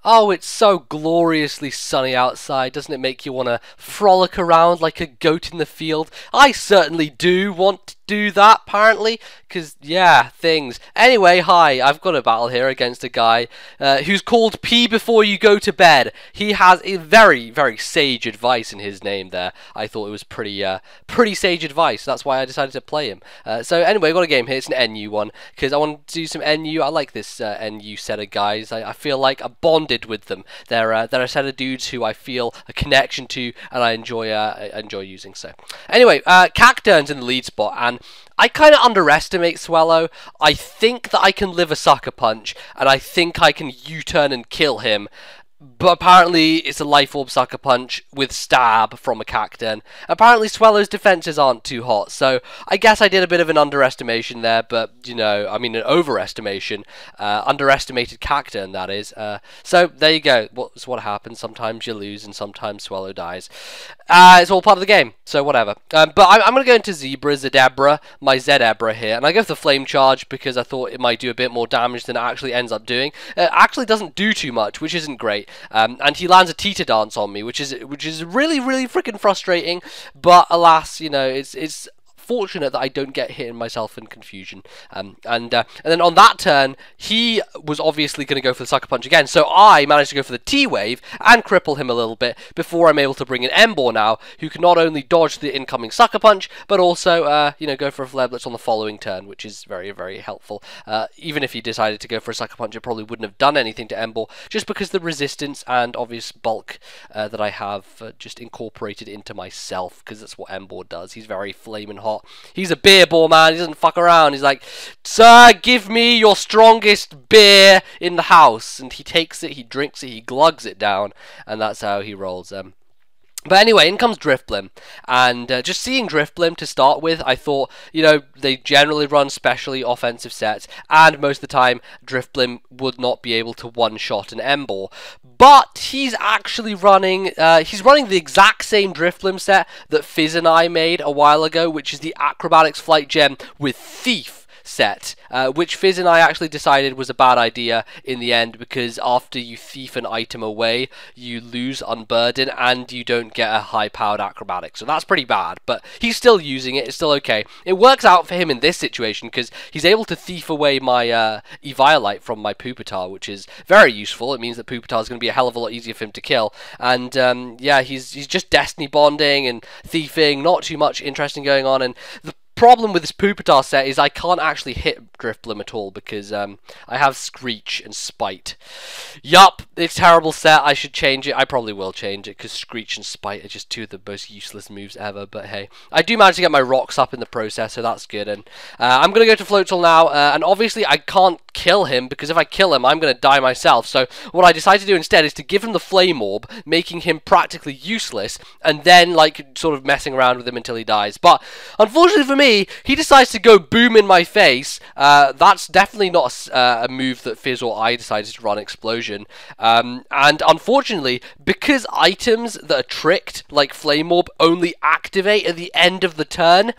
Oh, it's so gloriously sunny outside. Doesn't it make you want to frolic around like a goat in the field? I certainly do want to do that, apparently, because, yeah, things. Anyway, hi, I've got a battle here against a guy who's called Peeb4yougo2bed. He has a very, very sage advice in his name there. I thought it was pretty sage advice. That's why I decided to play him. So anyway, I've got a game here. It's an NU one, because I want to do some NU. I like this NU set of guys. I feel like I'm bonded with them. They're a set of dudes who I feel a connection to, and I enjoy using. So anyway, Cacturn's in the lead spot, and I kind of underestimate Swallow. I think that I can live a sucker punch, and I think I can U-turn and kill him. But apparently it's a life orb sucker punch with stab from a Cacturn. Apparently Swallow's defenses aren't too hot, so I guess I did a bit of an underestimation there, but, you know, I mean an overestimation. Underestimated Cacturn, that is. So there you go. That's what happens. Sometimes you lose and sometimes Swallow dies. It's all part of the game, so whatever. But I'm going to go into Zedebra, my Zedebra here, and I go for the Flame Charge because I thought it might do a bit more damage than it actually ends up doing. It actually doesn't do too much, which isn't great. And he lands a Tita Dance on me, which is really freaking frustrating. But alas, you know, it's fortunate that I don't get hit myself in confusion. And then on that turn, he was obviously going to go for the Sucker Punch again, so I managed to go for the T-Wave and cripple him a little bit before I'm able to bring in Embor now, who can not only dodge the incoming Sucker Punch, but also, you know, go for a Flare Blitz on the following turn, which is very helpful. Even if he decided to go for a Sucker Punch, it probably wouldn't have done anything to Embor, just because the resistance and obvious bulk that I have just incorporated into myself, because that's what Embor does. He's very flaming hot. He's a beer ball, man. He doesn't fuck around. He's like, sir, give me your strongest beer in the house. And he takes it, he drinks it, he glugs it down. And that's how he rolls. But anyway, in comes Driftblim, and just seeing Driftblim to start with, I thought, you know, they generally run specially offensive sets, and most of the time, Driftblim would not be able to one-shot an Embor. But he's actually running, the exact same Driftblim set that Fizz and I made a while ago, which is the Acrobatics Flight Gem with Thief set, which Fizz and I actually decided was a bad idea in the end, because after you thief an item away, you lose Unburden and you don't get a high-powered acrobatic. So that's pretty bad, but he's still using it. It's still okay. It works out for him in this situation because he's able to thief away my Eviolite from my Pupitar, which is very useful. It means that Pupitar is going to be a hell of a lot easier for him to kill. And yeah, he's just Destiny bonding and thiefing, not too much interesting going on. And the problem with this Pupitar set is I can't actually hit Driftblim at all because I have Screech and Spite. Yup, it's a terrible set. I should change it. I probably will change it because Screech and Spite are just two of the most useless moves ever. But hey, I do manage to get my rocks up in the process, so that's good. And I'm going to go to Floatzel now, and obviously I can't kill him because if I kill him, I'm going to die myself. So what I decided to do instead is to give him the Flame Orb, making him practically useless, and then like sort of messing around with him until he dies. But unfortunately for me, he decides to go boom in my face. That's definitely not a move that Fizz or I decided to run, Explosion. And unfortunately, because items that are tricked, like Flame Orb, only activate at the end of the turn,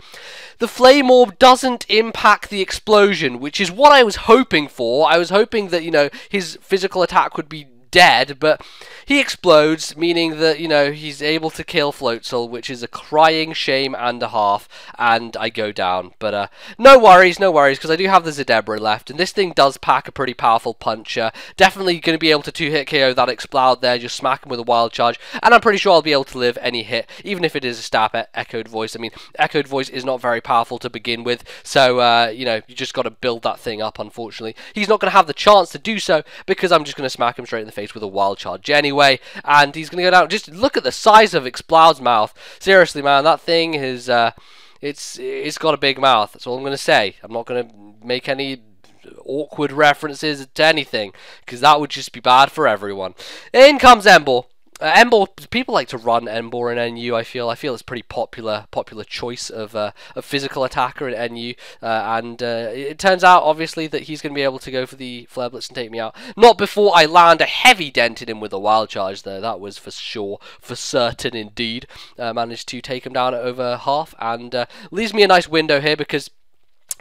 the Flame Orb doesn't impact the Explosion, which is what I was hoping for. I was hoping that, you know, his physical attack would be dead, but he explodes, meaning that, you know, he's able to kill Floatzel, which is a crying shame and a half, and I go down. But no worries, because I do have the Zedebra left, and this thing does pack a pretty powerful punch. Definitely going to be able to 2-hit KO that Explode there, just smack him with a Wild Charge, and I'm pretty sure I'll be able to live any hit, even if it is a stab at Echoed Voice. I mean, Echoed Voice is not very powerful to begin with, so, you know, you just got to build that thing up, unfortunately. He's not going to have the chance to do so, because I'm just going to smack him straight in the face with a Wild Charge anyway, and he's going to go down. Just look at the size of Explode's mouth. Seriously, man, that thing is, it's got a big mouth. That's all I'm going to say. I'm not going to make any awkward references to anything, because that would just be bad for everyone. In comes Embor. Embor, people like to run Embor in NU. I feel it's pretty popular choice of a physical attacker in NU, and it turns out obviously that he's going to be able to go for the Flare Blitz and take me out. Not before I land a heavy dent in him with a Wild Charge though. That was for sure, for certain indeed. Managed to take him down at over half, and leaves me a nice window here because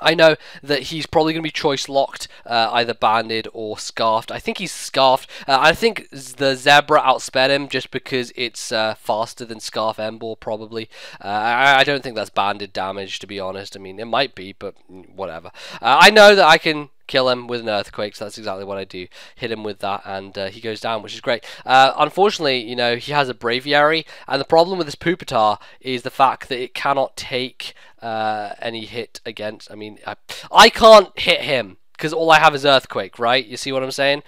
I know that he's probably going to be choice locked, either banded or scarfed. I think he's scarfed. I think the Zebra outsped him just because it's faster than Scarf Embor, probably. I don't think that's banded damage, to be honest. I mean, it might be, but whatever. I know that I can kill him with an earthquake, so that's exactly what I do. Hit him with that, and he goes down, which is great. Unfortunately, you know, he has a Braviary, and the problem with this Pupitar is the fact that it cannot take any hit against. I mean, I can't hit him because all I have is Earthquake, right? You see what I'm saying?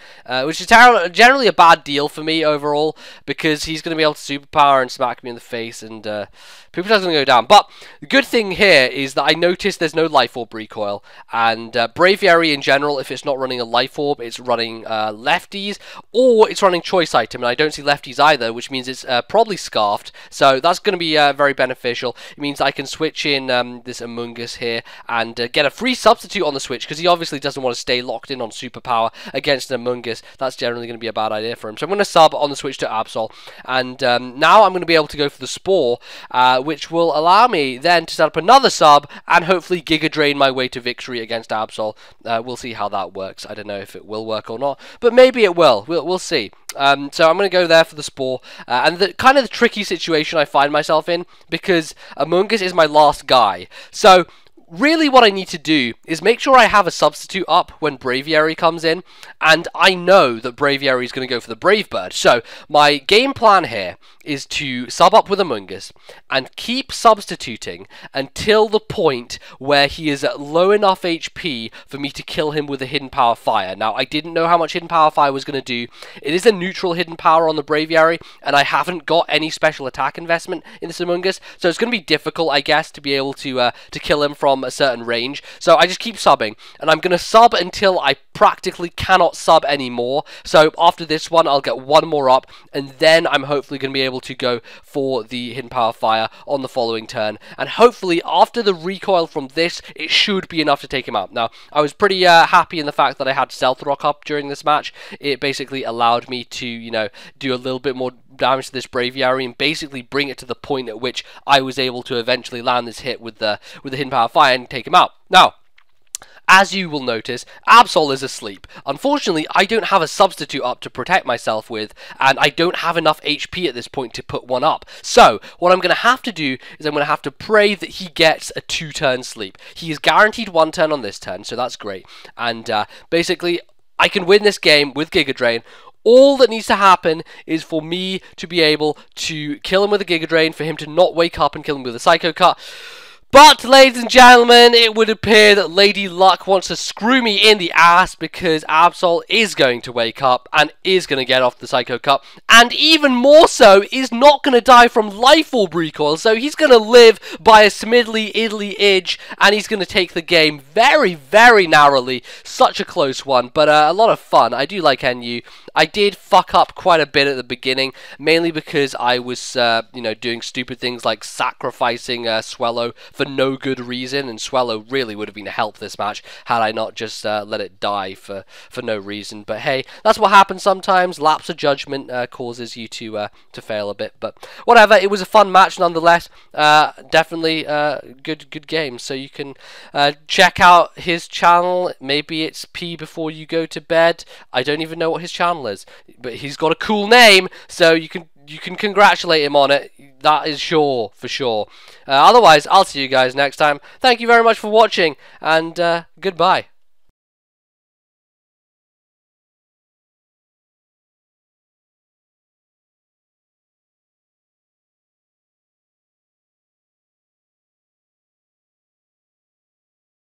Which is generally a bad deal for me overall, because he's going to be able to superpower and smack me in the face, and Pupitar's going to go down. But the good thing here is that I noticed there's no Life Orb recoil, and Braviary in general, if it's not running a Life Orb, it's running lefties, or it's running Choice Item, and I don't see lefties either, which means it's probably Scarfed, so that's going to be very beneficial. It means I can switch in this Among Us here, and get a free substitute on the switch, because he obviously doesn't want to stay locked in on superpower against an Among Us. That's generally going to be a bad idea for him. So I'm going to sub on the switch to Absol, and now I'm going to be able to go for the Spore, which will allow me then to set up another sub and hopefully Giga Drain my way to victory against Absol. We'll see how that works. I don't know if it will work or not, but maybe it will. We'll see. So I'm going to go there for the Spore, and the kind of the tricky situation I find myself in, because Among Us is my last guy. So really what I need to do is make sure I have a substitute up when Braviary comes in, and I know that Braviary is going to go for the Brave Bird. So my game plan here is to sub up with Among Us and keep substituting until the point where he is at low enough HP for me to kill him with a Hidden Power Fire. Now, I didn't know how much Hidden Power Fire was going to do. It is a neutral Hidden Power on the Braviary, and I haven't got any special attack investment in this Among Us, so it's going to be difficult, I guess, to be able to kill him from a certain range. So I just keep subbing, and I'm going to sub until I practically cannot sub anymore. So after this one, I'll get one more up, and then I'm hopefully going to be able to go for the Hidden Power Fire on the following turn, and hopefully after the recoil from this, it should be enough to take him out. Now, I was pretty happy in the fact that I had Stealth Rock up during this match. It basically allowed me to, you know, do a little bit more damage to this Braviary and basically bring it to the point at which I was able to eventually land this hit with the Hidden Power Fire and take him out. Now, as you will notice, Absol is asleep. Unfortunately, I don't have a substitute up to protect myself with, and I don't have enough HP at this point to put one up. So, what I'm going to have to do is I'm going to have to pray that he gets a 2-turn sleep. He is guaranteed 1 turn on this turn, so that's great. And basically, I can win this game with Giga Drain. All that needs to happen is for me to be able to kill him with a Giga Drain, for him to not wake up and kill him with a Psycho Cut. But, ladies and gentlemen, it would appear that Lady Luck wants to screw me in the ass, because Absol is going to wake up and is going to get off the Psycho Cut, and even more so, is not going to die from Life Orb recoil, so he's going to live by a smidly idly idge, and he's going to take the game very, very narrowly. Such a close one, but a lot of fun. I do like NU. I did fuck up quite a bit at the beginning, mainly because I was, you know, doing stupid things like sacrificing Swellow for no good reason, and Swellow really would have been a help this match had I not just let it die for no reason. But hey, that's what happens sometimes. Lapse of judgment causes you to fail a bit, but whatever. It was a fun match nonetheless. Definitely good game. So you can check out his channel. Maybe it's Peeb4yougo2bed. I don't even know what his channel is, but he's got a cool name, so you can congratulate him on it. That is sure, for sure. Otherwise, I'll see you guys next time. Thank you very much for watching, and goodbye.